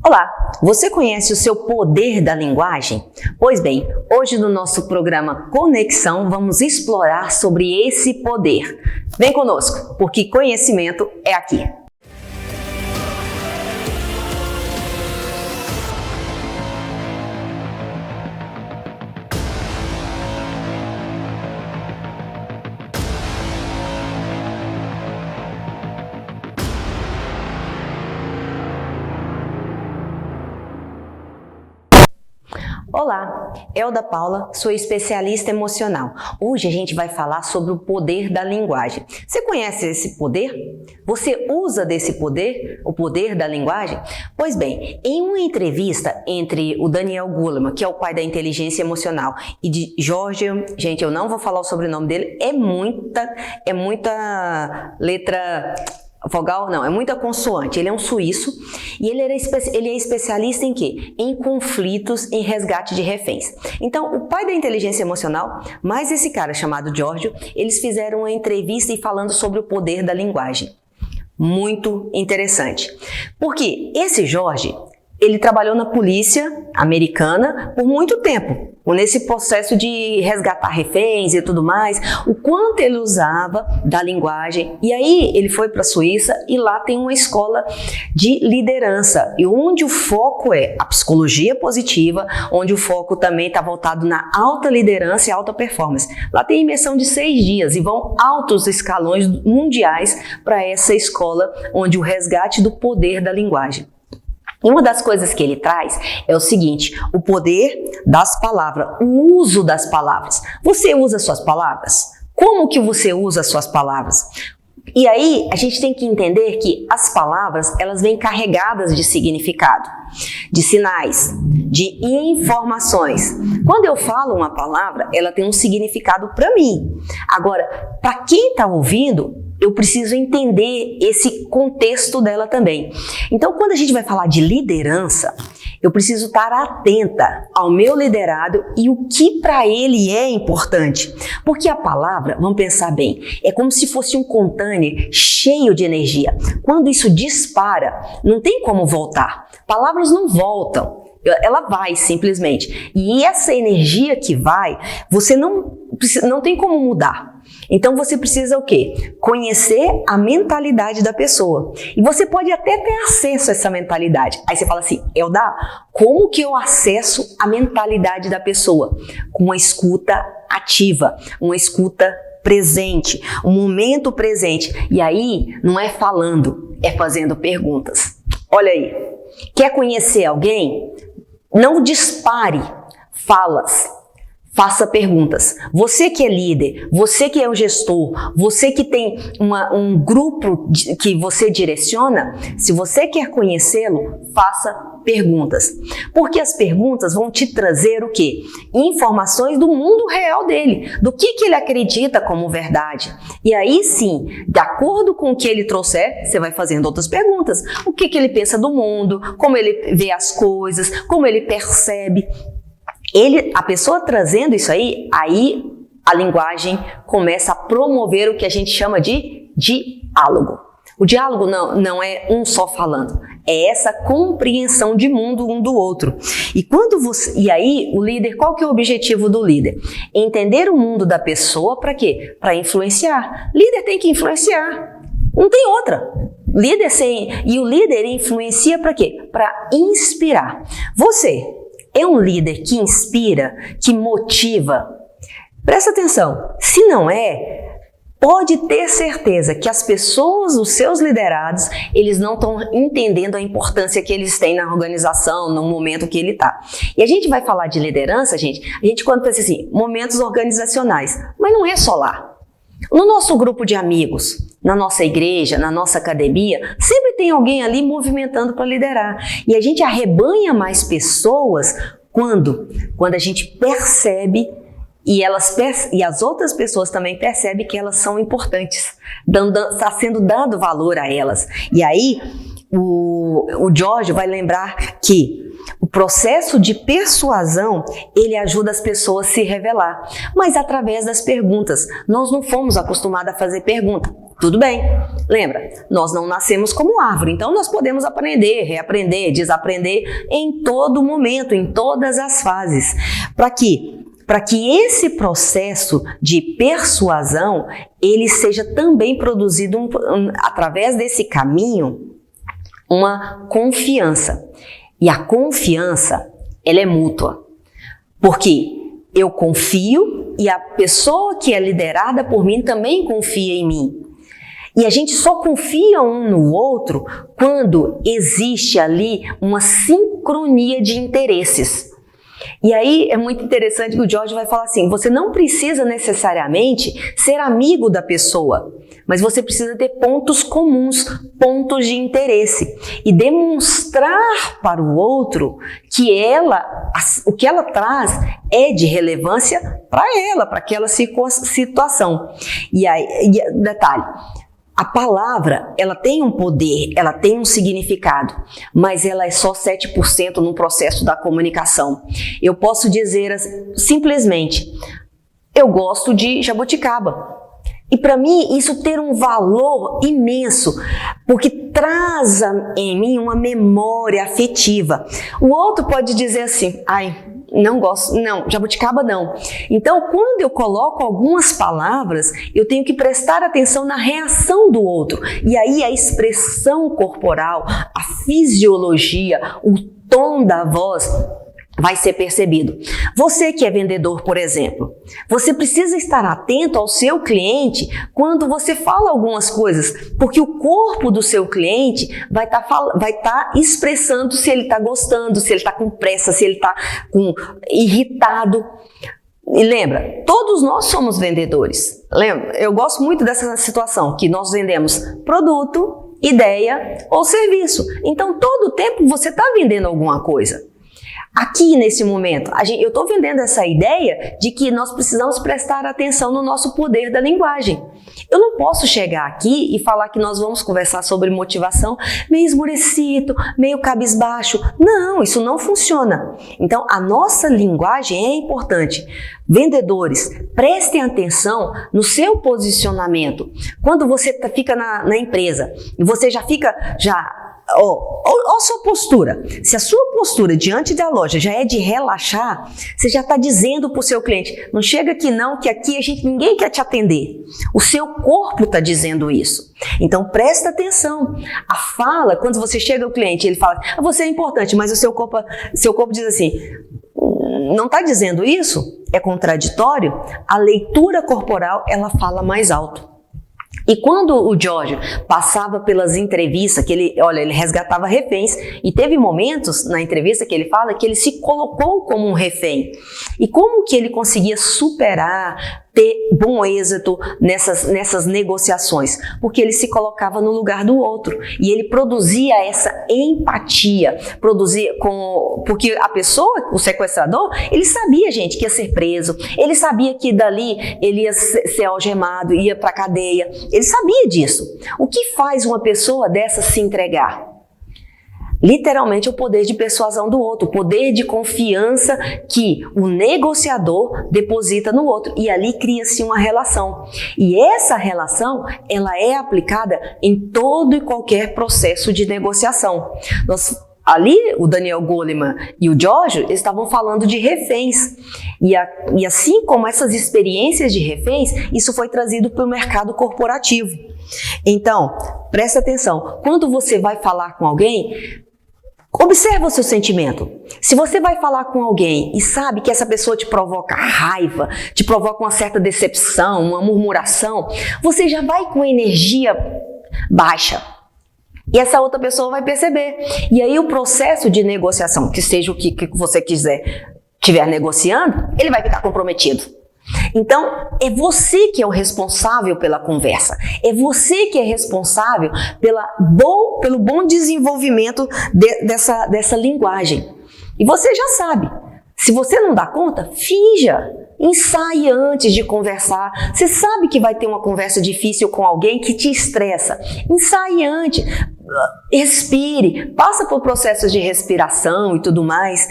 Olá, você conhece o seu poder da linguagem? Pois bem, hoje no nosso programa Conexão vamos explorar sobre esse poder. Vem conosco, porque conhecimento é aqui. Olá, Elda Paula, sou especialista emocional. Hoje a gente vai falar sobre o poder da linguagem. Você conhece esse poder? Você usa desse poder, o poder da linguagem? Pois bem, em uma entrevista entre o Daniel Goleman, que é o pai da inteligência emocional, e de Jorge, gente, eu não vou falar o sobrenome dele, é muita letra... Vogal não, é muita consoante. Ele é um suíço e ele é especialista em quê? Em conflitos, em resgate de reféns. Então, o pai da inteligência emocional, mais esse cara chamado Giorgio, eles fizeram uma entrevista e falando sobre o poder da linguagem. Muito interessante. Porque esse Jorge, ele trabalhou na polícia americana por muito tempo, nesse processo de resgatar reféns e tudo mais, o quanto ele usava da linguagem. E aí ele foi para a Suíça e lá tem uma escola de liderança, e onde o foco é a psicologia positiva, onde o foco também está voltado na alta liderança e alta performance. Lá tem imersão de 6 dias e vão altos escalões mundiais para essa escola, onde o resgate do poder da linguagem. E uma das coisas que ele traz é o seguinte: o poder das palavras, o uso das palavras. Você usa suas palavras? Como que você usa suas palavras? E aí a gente tem que entender que as palavras, elas vêm carregadas de significado, de sinais, de informações. Quando eu falo uma palavra, ela tem um significado para mim. Agora, para quem está ouvindo, eu preciso entender esse contexto dela também. Então, quando a gente vai falar de liderança, eu preciso estar atenta ao meu liderado e o que para ele é importante. Porque a palavra, vamos pensar bem, é como se fosse um container cheio de energia. Quando isso dispara, não tem como voltar. Palavras não voltam. Ela vai simplesmente. E essa energia que vai, você não tem como mudar. Então você precisa o quê? Conhecer a mentalidade da pessoa. E você pode até ter acesso a essa mentalidade. Aí você fala assim: Elda, como que eu acesso a mentalidade da pessoa? Com uma escuta ativa, uma escuta presente, um momento presente. E aí não é falando, é fazendo perguntas. Olha aí, quer conhecer alguém? Não dispare falas. Faça perguntas. Você que é líder, você que é o gestor, você que tem um grupo que você direciona, se você quer conhecê-lo, faça perguntas. Porque as perguntas vão te trazer o quê? Informações do mundo real dele, do que ele acredita como verdade. E aí sim, de acordo com o que ele trouxer, você vai fazendo outras perguntas. O que ele pensa do mundo, como ele vê as coisas, como ele percebe. A pessoa trazendo isso aí a linguagem começa a promover o que a gente chama de diálogo. O diálogo não é um só falando, é essa compreensão de mundo um do outro. E aí o líder, qual que é o objetivo do líder? Entender o mundo da pessoa para quê? Para influenciar. Líder tem que influenciar, não tem outra. E o líder influencia para quê? Para inspirar. Você é um líder que inspira, que motiva? Presta atenção, se não é, pode ter certeza que as pessoas, os seus liderados, eles não estão entendendo a importância que eles têm na organização, no momento que ele está. E a gente vai falar de liderança, a gente quando pensa assim, momentos organizacionais, mas não é só lá. No nosso grupo de amigos, na nossa igreja, na nossa academia, sempre tem alguém ali movimentando para liderar. E a gente arrebanha mais pessoas quando a gente percebe e as outras pessoas também percebem que elas são importantes. Está sendo dado valor a elas. E aí o Jorge vai lembrar que o processo de persuasão, ele ajuda as pessoas a se revelar, mas através das perguntas. Nós não fomos acostumados a fazer pergunta. Tudo bem. Lembra, nós não nascemos como árvore, então nós podemos aprender, reaprender, desaprender em todo momento, em todas as fases. Para quê? Para que esse processo de persuasão, ele seja também produzido através desse caminho, uma confiança. E a confiança, ela é mútua. Porque eu confio e a pessoa que é liderada por mim também confia em mim. E a gente só confia um no outro quando existe ali uma sincronia de interesses. E aí é muito interessante que o George vai falar assim, você não precisa necessariamente ser amigo da pessoa, mas você precisa ter pontos comuns, pontos de interesse e demonstrar para o outro que o que ela traz é de relevância para ela, para aquela situação. E aí, detalhe, a palavra, ela tem um poder, ela tem um significado, mas ela é só 7% no processo da comunicação. Eu posso dizer simplesmente, eu gosto de jabuticaba. E para mim isso ter um valor imenso, porque traz em mim uma memória afetiva. O outro pode dizer assim, não gosto, não, jabuticaba não. Então, quando eu coloco algumas palavras, eu tenho que prestar atenção na reação do outro. E aí a expressão corporal, a fisiologia, o tom da voz vai ser percebido. Você que é vendedor, por exemplo, você precisa estar atento ao seu cliente quando você fala algumas coisas, porque o corpo do seu cliente vai estar expressando se ele está gostando, se ele está com pressa, se ele está irritado. E lembra, todos nós somos vendedores. Lembra? Eu gosto muito dessa situação, que nós vendemos produto, ideia ou serviço. Então, todo o tempo você está vendendo alguma coisa. Aqui nesse momento, eu estou vendendo essa ideia de que nós precisamos prestar atenção no nosso poder da linguagem. Eu não posso chegar aqui e falar que nós vamos conversar sobre motivação meio esmorecido, meio cabisbaixo. Não, isso não funciona. Então, a nossa linguagem é importante. Vendedores, prestem atenção no seu posicionamento. Quando você fica na empresa e você já fica Olha a sua postura. Se a sua postura diante da loja já é de relaxar, você já está dizendo para o seu cliente, não chega aqui não, que aqui ninguém quer te atender. O seu corpo está dizendo isso. Então presta atenção. A fala, quando você chega ao cliente, ele fala, você é importante, mas o seu corpo diz assim, não está dizendo isso? É contraditório? A leitura corporal, ela fala mais alto. E quando o George passava pelas entrevistas, que ele resgatava reféns, e teve momentos na entrevista que ele fala que ele se colocou como um refém. E como que ele conseguia superar, ter bom êxito nessas negociações? Porque ele se colocava no lugar do outro e ele produzia essa empatia, porque a pessoa, o sequestrador, ele sabia, gente, que ia ser preso, ele sabia que dali ele ia ser algemado, ia para cadeia, ele sabia disso. O que faz uma pessoa dessa se entregar? Literalmente o poder de persuasão do outro, o poder de confiança que o negociador deposita no outro, e ali cria-se uma relação. E essa relação, ela é aplicada em todo e qualquer processo de negociação. Ali, o Daniel Goleman e o George estavam falando de reféns. E assim como essas experiências de reféns, isso foi trazido para o mercado corporativo. Então, presta atenção. Quando você vai falar com alguém, observa o seu sentimento. Se você vai falar com alguém e sabe que essa pessoa te provoca raiva, te provoca uma certa decepção, uma murmuração, você já vai com energia baixa. E essa outra pessoa vai perceber. E aí o processo de negociação, que seja o que você estiver negociando, ele vai ficar comprometido. Então, é você que é o responsável pela conversa. É você que é responsável pelo bom desenvolvimento dessa linguagem. E você já sabe. Se você não dá conta, finja. Ensaie antes de conversar. Você sabe que vai ter uma conversa difícil com alguém que te estressa. Ensaie antes. Respire. Passa por processos de respiração e tudo mais.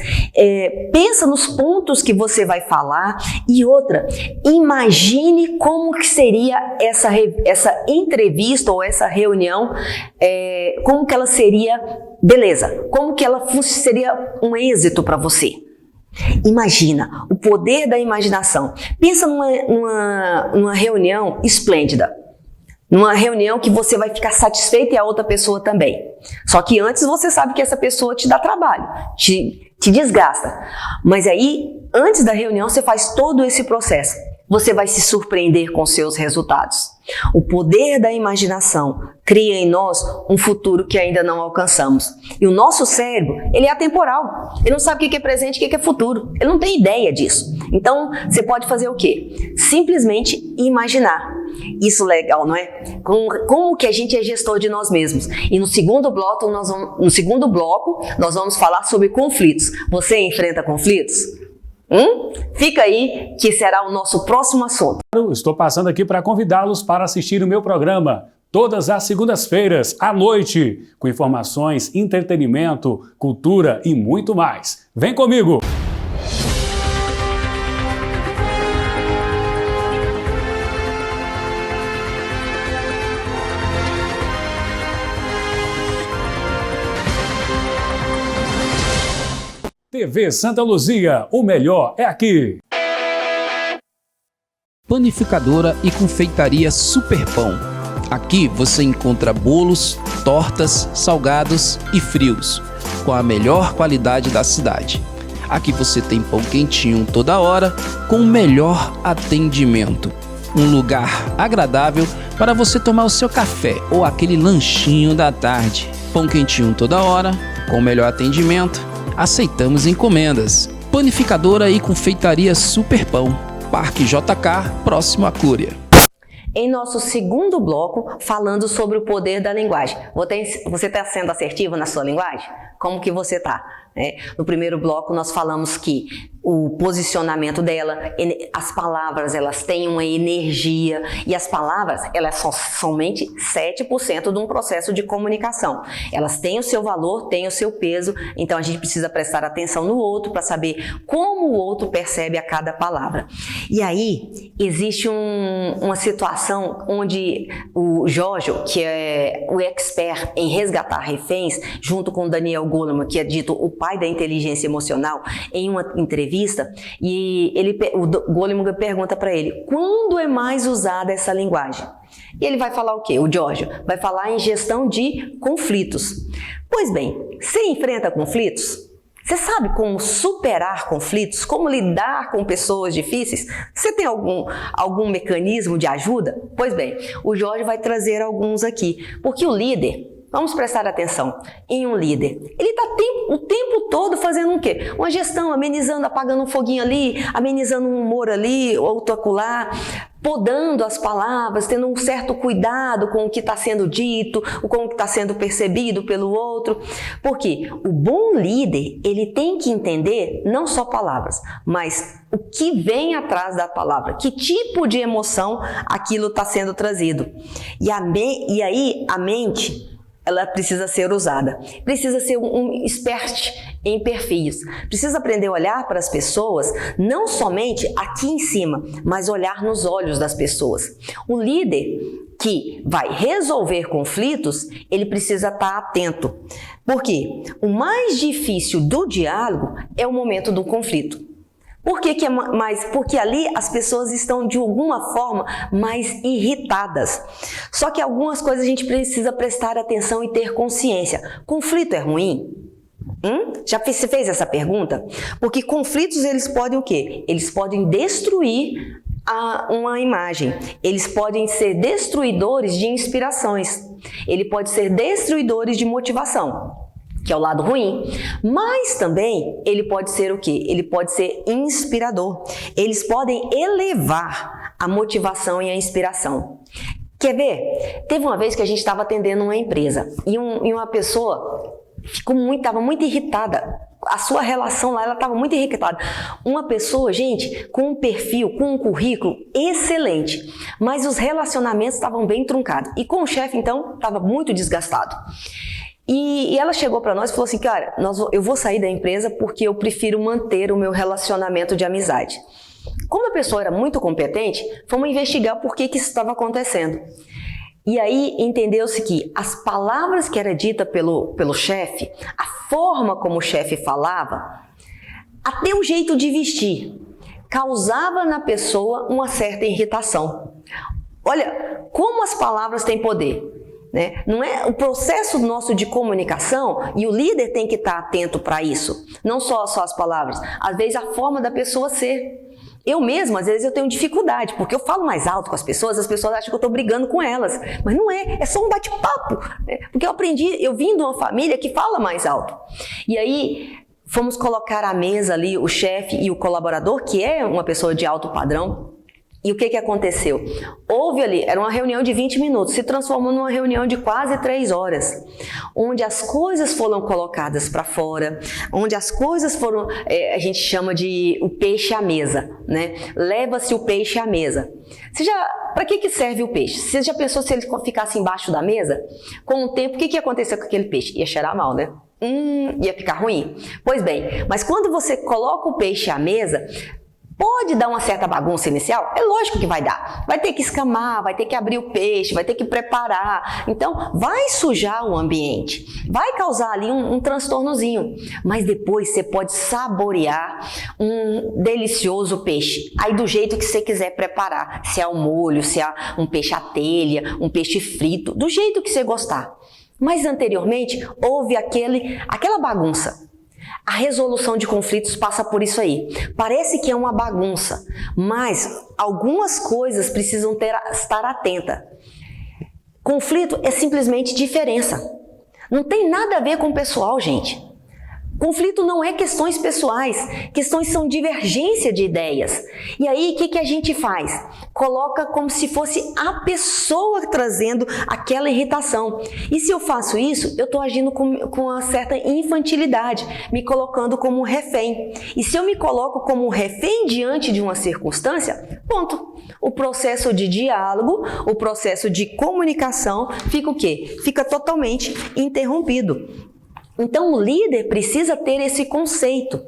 Pensa nos pontos que você vai falar. E outra, imagine como que seria essa entrevista ou essa reunião, como que ela seria, beleza, como que ela seria um êxito para você. Imagina, o poder da imaginação. Pensa numa reunião esplêndida, numa reunião que você vai ficar satisfeito e a outra pessoa também. Só que antes você sabe que essa pessoa te dá trabalho, te desgasta. Mas aí, antes da reunião, você faz todo esse processo. Você vai se surpreender com seus resultados. O poder da imaginação cria em nós um futuro que ainda não alcançamos. E o nosso cérebro, ele é atemporal. Ele não sabe o que é presente e o que é futuro. Ele não tem ideia disso. Então, você pode fazer o quê? Simplesmente imaginar. Isso é legal, não é? Como que a gente é gestor de nós mesmos. E no segundo bloco, nós vamos falar sobre conflitos. Você enfrenta conflitos? Fica aí que será o nosso próximo assunto. Estou passando aqui para convidá-los para assistir o meu programa todas as segundas-feiras à noite, com informações, entretenimento, cultura e muito mais. Vem comigo! TV Santa Luzia, o melhor é aqui. Panificadora e confeitaria Superpão. Aqui você encontra bolos, tortas, salgados e frios, com a melhor qualidade da cidade. Aqui você tem pão quentinho toda hora, com o melhor atendimento. Um lugar agradável para você tomar o seu café ou aquele lanchinho da tarde. Pão quentinho toda hora, com o melhor atendimento. Aceitamos encomendas. Panificadora e confeitaria Superpão. Parque JK, próximo à Cúria. Em nosso segundo bloco, falando sobre o poder da linguagem. Você está sendo assertivo na sua linguagem? Como que você está? No primeiro bloco, nós falamos que o posicionamento dela, as palavras, elas têm uma energia, e as palavras, elas são somente 7% de um processo de comunicação. Elas têm o seu valor, têm o seu peso, então a gente precisa prestar atenção no outro para saber como o outro percebe a cada palavra. E aí, existe uma situação onde o Giorgio, que é o expert em resgatar reféns, junto com o Daniel Goleman, que é dito o pai da inteligência emocional, em uma entrevista, e o Goleman pergunta para ele, quando é mais usada essa linguagem? E ele vai falar o quê? O Giorgio vai falar em gestão de conflitos. Pois bem, você enfrenta conflitos? Você sabe como superar conflitos? Como lidar com pessoas difíceis? Você tem algum mecanismo de ajuda? Pois bem, o Giorgio vai trazer alguns aqui, porque o líder, vamos prestar atenção em um líder. Ele está o tempo todo fazendo o quê? Uma gestão, amenizando, apagando um foguinho ali, amenizando um humor ali, outro acolá, podando as palavras, tendo um certo cuidado com o que está sendo dito, com o que está sendo percebido pelo outro. Porque o bom líder, ele tem que entender não só palavras, mas o que vem atrás da palavra, que tipo de emoção aquilo está sendo trazido. E aí a mente, ela precisa ser usada, precisa ser um expert em perfis, precisa aprender a olhar para as pessoas, não somente aqui em cima, mas olhar nos olhos das pessoas. O líder que vai resolver conflitos, ele precisa estar atento, porque o mais difícil do diálogo é o momento do conflito. Por que é mais? Porque ali as pessoas estão de alguma forma mais irritadas. Só que algumas coisas a gente precisa prestar atenção e ter consciência. Conflito é ruim? Já você fez essa pergunta? Porque conflitos, eles podem o quê? Eles podem destruir uma imagem. Eles podem ser destruidores de inspirações. Ele pode ser destruidores de motivação, que é o lado ruim, mas também ele pode ser o quê? Ele pode ser inspirador. Eles podem elevar a motivação e a inspiração. Quer ver? Teve uma vez que a gente estava atendendo uma empresa e uma pessoa estava muito irritada. a sua relação lá, ela estava muito irritada. Uma pessoa, gente, com um perfil, com um currículo excelente, mas os relacionamentos estavam bem truncados. E com o chefe, então, estava muito desgastado. E ela chegou para nós e falou assim, cara, eu vou sair da empresa porque eu prefiro manter o meu relacionamento de amizade. Como a pessoa era muito competente, fomos investigar por que isso estava acontecendo. E aí entendeu-se que as palavras que era dita pelo chefe, a forma como o chefe falava, até o jeito de vestir, causava na pessoa uma certa irritação. Olha, como as palavras têm poder. Né? Não é o processo nosso de comunicação, e o líder tem que estar atento para isso, não só as palavras, às vezes a forma da pessoa ser. Eu mesma, às vezes eu tenho dificuldade, porque eu falo mais alto com as pessoas acham que eu estou brigando com elas, mas não é só um bate-papo, né? Porque eu vim de uma família que fala mais alto. E aí fomos colocar à mesa ali o chefe e o colaborador, que é uma pessoa de alto padrão. E o que aconteceu? Houve ali, era uma reunião de 20 minutos, se transformou numa reunião de quase 3 horas, onde as coisas foram colocadas para fora, onde as coisas foram, a gente chama de o peixe à mesa, né? Leva-se o peixe à mesa. Para que serve o peixe? Você já pensou se ele ficasse embaixo da mesa? Com o tempo, o que ia acontecer com aquele peixe? Ia cheirar mal, né? Ia ficar ruim. Pois bem, mas quando você coloca o peixe à mesa, pode dar uma certa bagunça inicial? É lógico que vai dar. Vai ter que escamar, vai ter que abrir o peixe, vai ter que preparar. Então, vai sujar o ambiente. Vai causar ali um transtornozinho. Mas depois você pode saborear um delicioso peixe. Aí do jeito que você quiser preparar. Se é ao molho, se é um peixe à telha, um peixe frito. Do jeito que você gostar. Mas anteriormente, houve aquela bagunça. A resolução de conflitos passa por isso aí. Parece que é uma bagunça, mas algumas coisas precisam estar atenta. Conflito é simplesmente diferença. Não tem nada a ver com o pessoal, gente. Conflito não é questões pessoais, questões são divergência de ideias. E aí, o que a gente faz? Coloca como se fosse a pessoa trazendo aquela irritação. E se eu faço isso, eu estou agindo com uma certa infantilidade, me colocando como refém. E se eu me coloco como refém diante de uma circunstância, ponto. O processo de diálogo, o processo de comunicação fica o quê? Fica totalmente interrompido. Então, o líder precisa ter esse conceito,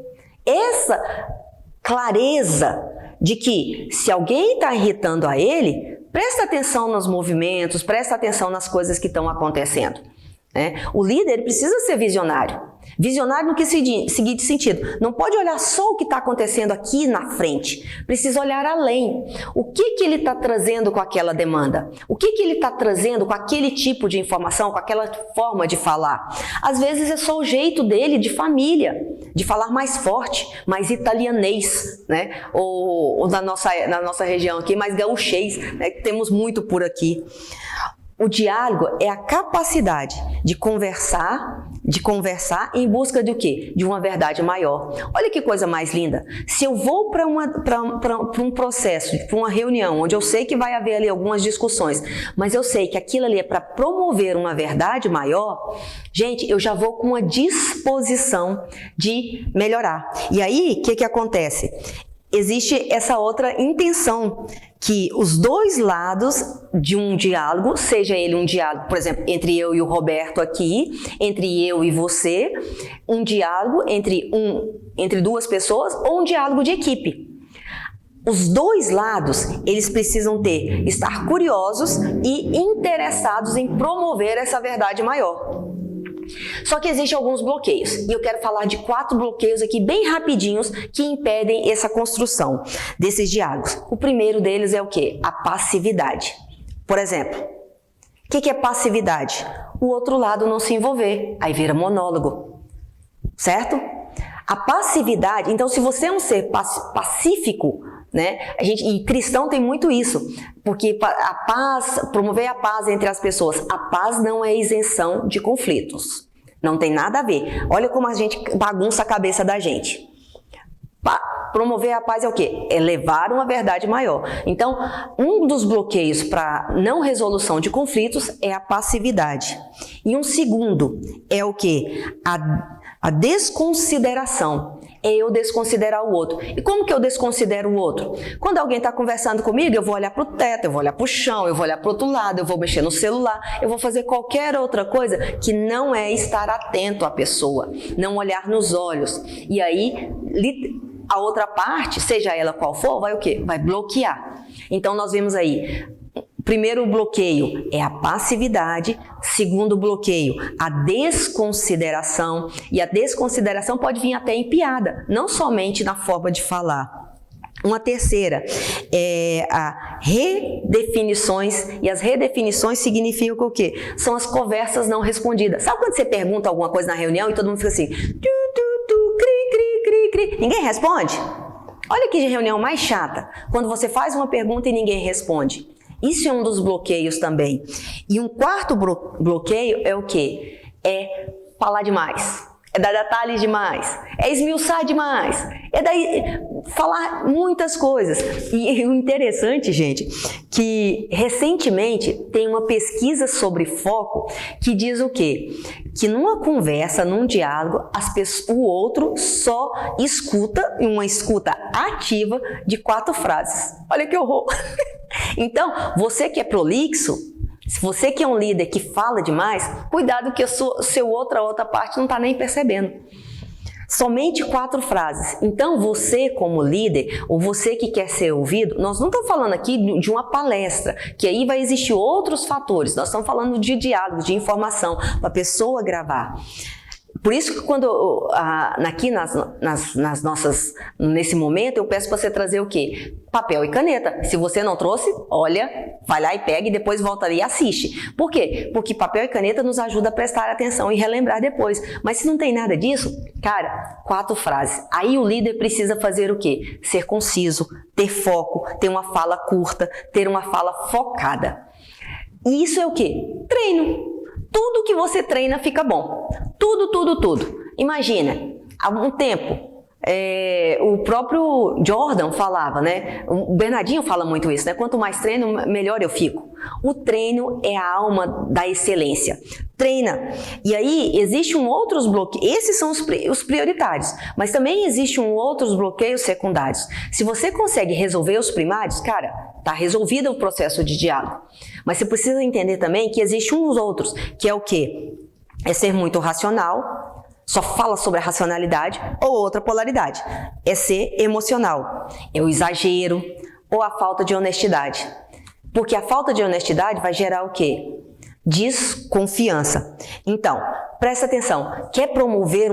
essa clareza de que se alguém está irritando a ele, presta atenção nos movimentos, presta atenção nas coisas que estão acontecendo. Né? O líder precisa ser visionário. Visionário no que seguinte sentido, não pode olhar só o que está acontecendo aqui na frente, precisa olhar além. O que ele está trazendo com aquela demanda? O que ele está trazendo com aquele tipo de informação, com aquela forma de falar? Às vezes é só o jeito dele de família, de falar mais forte, mais italianês, né? Ou na nossa região aqui, mais gaúchês, né? Temos muito por aqui. O diálogo é a capacidade de conversar em busca de o quê? De uma verdade maior. Olha que coisa mais linda. Se eu vou para um processo, para uma reunião, onde eu sei que vai haver ali algumas discussões, mas eu sei que aquilo ali é para promover uma verdade maior, gente, eu já vou com uma disposição de melhorar. E aí, o que acontece? Existe essa outra intenção, que os dois lados de um diálogo, seja ele um diálogo, por exemplo, entre eu e o Roberto aqui, entre eu e você, um diálogo entre duas pessoas ou um diálogo de equipe. Os dois lados, eles precisam estar curiosos e interessados em promover essa verdade maior. Só que existem alguns bloqueios, e eu quero falar de 4 bloqueios aqui bem rapidinhos que impedem essa construção desses diálogos. O primeiro deles é o quê? A passividade. Por exemplo, o que é passividade? O outro lado não se envolver, aí vira monólogo, certo? A passividade, então se você é um ser pacífico, né? E cristão tem muito isso, porque a paz, promover a paz entre as pessoas, a paz não é isenção de conflitos, não tem nada a ver. Olha como a gente bagunça a cabeça da gente. Promover a paz é o quê? É levar uma verdade maior. Então, um dos bloqueios para não resolução de conflitos é a passividade. E um segundo é o quê? A desconsideração é eu desconsiderar o outro. E como que eu desconsidero o outro? Quando alguém está conversando comigo, eu vou olhar para o teto, eu vou olhar para o chão, eu vou olhar para o outro lado, eu vou mexer no celular, eu vou fazer qualquer outra coisa que não é estar atento à pessoa, não olhar nos olhos. E aí, a outra parte, seja ela qual for, vai o quê? Vai bloquear. Então, nós vemos aí, primeiro bloqueio é a passividade, segundo bloqueio, a desconsideração, e a desconsideração pode vir até em piada, não somente na forma de falar. Uma terceira é a redefinições, e as redefinições significam o quê? São as conversas não respondidas. Sabe quando você pergunta alguma coisa na reunião e todo mundo fica assim, tu, cri, cri, cri, cri, ninguém responde? Olha que reunião mais chata, quando você faz uma pergunta e ninguém responde. Isso é um dos bloqueios também. E um quarto bloqueio é o quê? É falar demais. É dar detalhes demais. É esmiuçar demais. É daí falar muitas coisas. E o interessante, gente, que recentemente tem uma pesquisa sobre foco que diz o quê? Que numa conversa, num diálogo, o outro só escuta, uma escuta ativa de 4 frases. Olha que horror! Então, você que é prolixo, se você que é um líder que fala demais, cuidado que a sua outra parte não está nem percebendo. Somente 4 frases. Então, você como líder, ou você que quer ser ouvido, nós não estamos falando aqui de uma palestra, que aí vai existir outros fatores. Nós estamos falando de diálogo, de informação, para a pessoa gravar. Por isso que quando aqui nas nossas, nesse momento, eu peço para você trazer o quê? Papel e caneta. Se você não trouxe, olha, vai lá e pega e depois volta ali e assiste. Por quê? Porque papel e caneta nos ajuda a prestar atenção e relembrar depois. Mas se não tem nada disso, cara, 4 frases. Aí o líder precisa fazer o quê? Ser conciso, ter foco, ter uma fala curta, ter uma fala focada. E isso é o quê? Treino. Tudo que você treina fica bom. Tudo. Imagina, há um tempo, o próprio Jordan falava, né? O Bernardinho fala muito isso, né? Quanto mais treino, melhor eu fico. O treino é a alma da excelência. Treina. E aí, existe outros bloqueios. Esses são os prioritários. Mas também existem outros bloqueios secundários. Se você consegue resolver os primários, cara, tá resolvido o processo de diálogo. Mas você precisa entender também que existem uns outros, que é o quê? É ser muito racional, só fala sobre a racionalidade, ou outra polaridade, é ser emocional, é o exagero ou a falta de honestidade. Porque a falta de honestidade vai gerar o quê? Desconfiança. Então, presta atenção, quer promover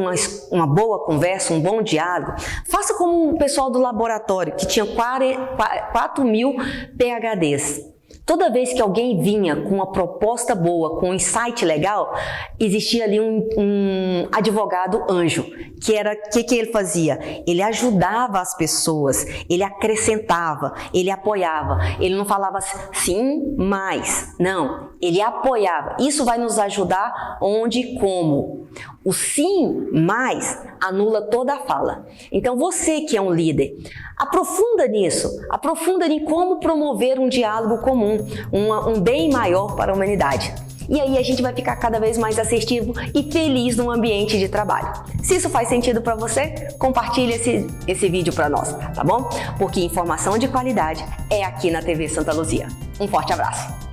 uma boa conversa, um bom diálogo? Faça como o pessoal do laboratório, que tinha 4.000 PhDs. Toda vez que alguém vinha com uma proposta boa, com um insight legal, existia ali um advogado anjo, que era, que ele fazia? Ele ajudava as pessoas, ele acrescentava, ele apoiava, ele não falava sim, mas, não, ele apoiava. Isso vai nos ajudar onde e como. O sim, mas, anula toda a fala. Então, você que é um líder, aprofunda nisso, aprofunda em como promover um diálogo comum, um bem maior para a humanidade. E aí a gente vai ficar cada vez mais assertivo e feliz no ambiente de trabalho. Se isso faz sentido para você, compartilhe esse vídeo para nós, tá bom? Porque informação de qualidade é aqui na TV Santa Luzia. Um forte abraço!